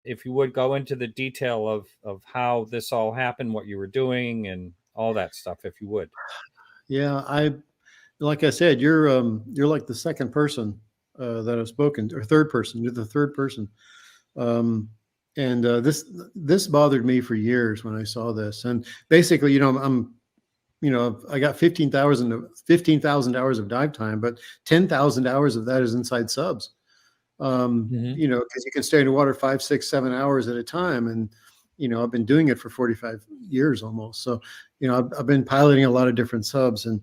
if you would go into the detail of how this all happened, what you were doing, and all that stuff, if you would. Yeah, like I said, you're like the second person that I've spoken to, or third person. You're the third person. And this bothered me for years when I saw this. And basically, I got 15,000 hours of dive time, but 10,000 hours of that is inside subs. Because you can stay in the water 5, 6, 7 hours at a time. And, I've been doing it for 45 years almost. So, I've been piloting a lot of different subs. And,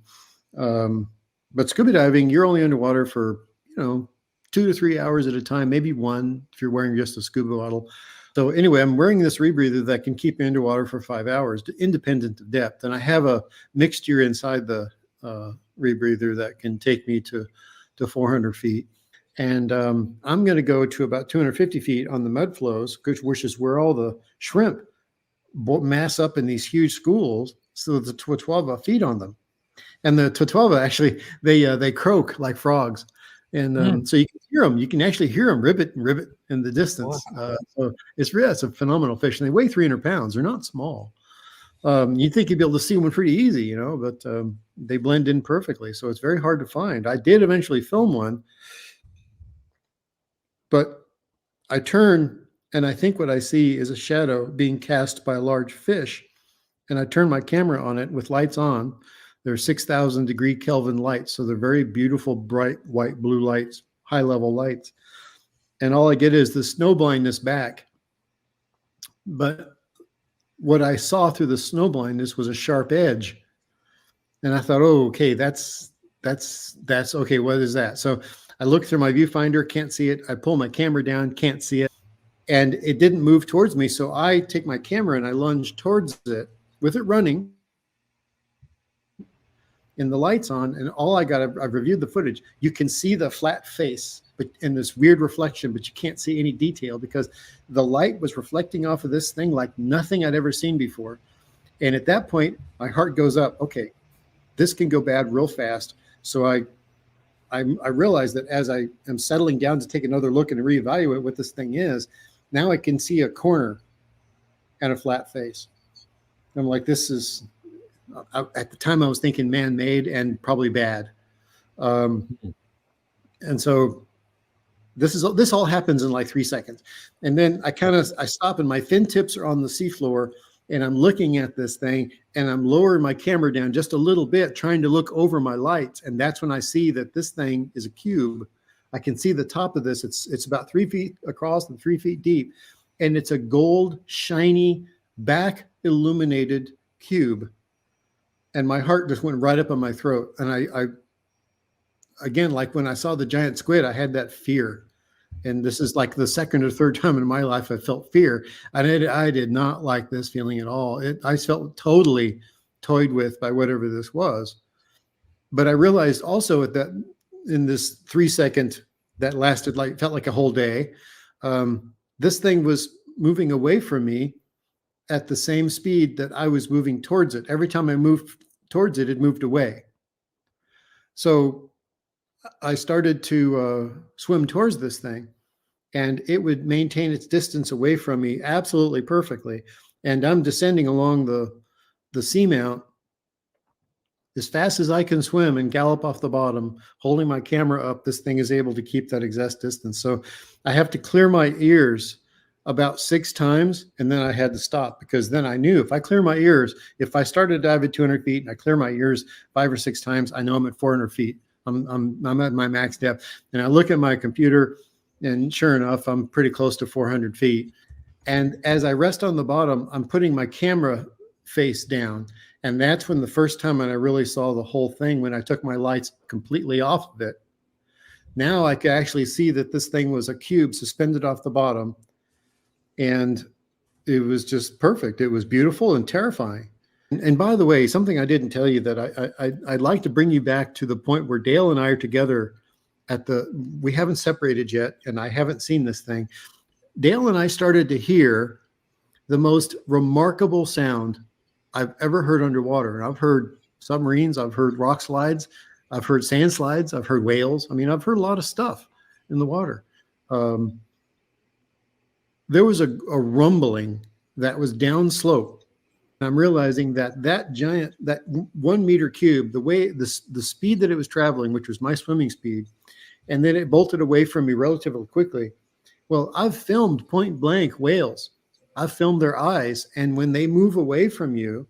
but scuba diving, you're only underwater for, 2 to 3 hours at a time, maybe 1 if you're wearing just a scuba bottle. So anyway, I'm wearing this rebreather that can keep me underwater for 5 hours, independent of depth. And I have a mixture inside the rebreather that can take me to 400 feet. And I'm going to go to about 250 feet on the mud flows, which is where all the shrimp mass up in these huge schools. So the Twelva feed on them. And the Twelva, actually, they croak like frogs. And so you can hear them. You can actually hear them ribbit in the distance. Wow. So it's a phenomenal fish. And they weigh 300 pounds. They're not small. You'd think you'd be able to see one pretty easy, but they blend in perfectly. So it's very hard to find. I did eventually film one. But I turn, and I think what I see is a shadow being cast by a large fish. And I turn my camera on it with lights on. They're 6,000 degree Kelvin lights. So they're very beautiful, bright, white, blue lights, high level lights. And all I get is the snow blindness back. But what I saw through the snow blindness was a sharp edge. And I thought, oh, okay, that's okay. What is that? So I look through my viewfinder, can't see it. I pull my camera down, can't see it. And it didn't move towards me. So I take my camera and I lunge towards it with it running and the lights on. And I've reviewed the footage. You can see the flat face and this weird reflection, but you can't see any detail because the light was reflecting off of this thing like nothing I'd ever seen before. And at that point, my heart goes up. Okay, this can go bad real fast. So I realized that as I am settling down to take another look and reevaluate what this thing is, now I can see a corner and a flat face. I'm like, this is, at the time I was thinking man-made and probably bad. And so this all happens in like 3 seconds. And then I stop and my fin tips are on the seafloor and I'm looking at this thing and I'm lowering my camera down just a little bit, trying to look over my lights. And that's when I see that this thing is a cube. I can see the top of this. It's about 3 feet across and 3 feet deep. And it's a gold, shiny, back illuminated cube. And my heart just went right up on my throat. And I again, like when I saw the giant squid, I had that fear. And this is like the second or third time in my life I felt fear. I did not like this feeling at all. I felt totally toyed with by whatever this was. But I realized also that in this 3 second that lasted felt like a whole day, this thing was moving away from me at the same speed that I was moving towards it. Every time I moved towards it, it moved away. So I started to swim towards this thing, and it would maintain its distance away from me absolutely perfectly. And I'm descending along the seamount as fast as I can swim and gallop off the bottom, holding my camera up. This thing is able to keep that exact distance. So I have to clear my ears about 6 times, and then I had to stop, because then I knew if I clear my ears, if I started to dive at 200 feet and I clear my ears 5 or 6 times, I know I'm at 400 feet. I'm at my max depth. And I look at my computer, and sure enough, I'm pretty close to 400 feet. And as I rest on the bottom, I'm putting my camera face down. And that's when the first time when I really saw the whole thing, when I took my lights completely off of it. Now I could actually see that this thing was a cube suspended off the bottom. And it was just perfect. It was beautiful and terrifying. And by the way, something I didn't tell you that I'd like to bring you back to the point where Dale and I are together we haven't separated yet, and I haven't seen this thing. Dale and I started to hear the most remarkable sound I've ever heard underwater. And I've heard submarines, I've heard rock slides, I've heard sand slides, I've heard whales. I mean, I've heard a lot of stuff in the water. The there was a rumbling that was downslope. I'm realizing that that 1 meter cube, the way the speed that it was traveling, which was my swimming speed, and then it bolted away from me relatively quickly. Well, I've filmed point blank whales. I've filmed their eyes, and when they move away from you,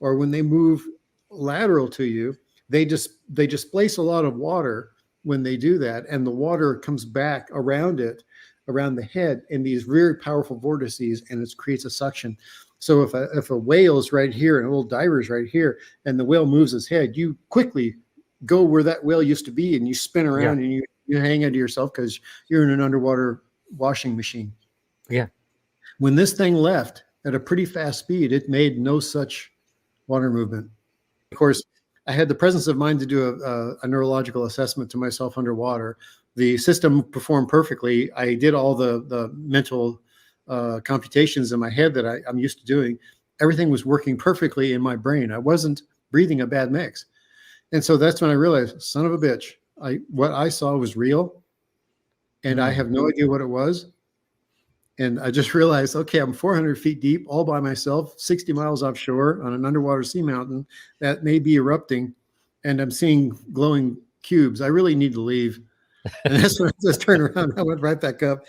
or when they move lateral to you, they displace a lot of water when they do that, and the water comes back around it, around the head, in these very powerful vortices, and it creates a suction. So if a whale is right here and a little diver is right here, and the whale moves his head, you quickly go where that whale used to be, and you spin around, and you hang onto yourself because you're in an underwater washing machine. Yeah. When this thing left at a pretty fast speed, it made no such water movement. Of course, I had the presence of mind to do a neurological assessment to myself underwater. The system performed perfectly. I did all the mental computations in my head that I'm used to doing. Everything was working perfectly in my brain. I wasn't breathing a bad mix. And so that's when I realized, son of a bitch, what I saw was real, and I have no idea what it was. And I just realized, okay, I'm 400 feet deep all by myself, 60 miles offshore on an underwater sea mountain that may be erupting, and I'm seeing glowing cubes. I really need to leave. And that's when I just turned around. I went right back up.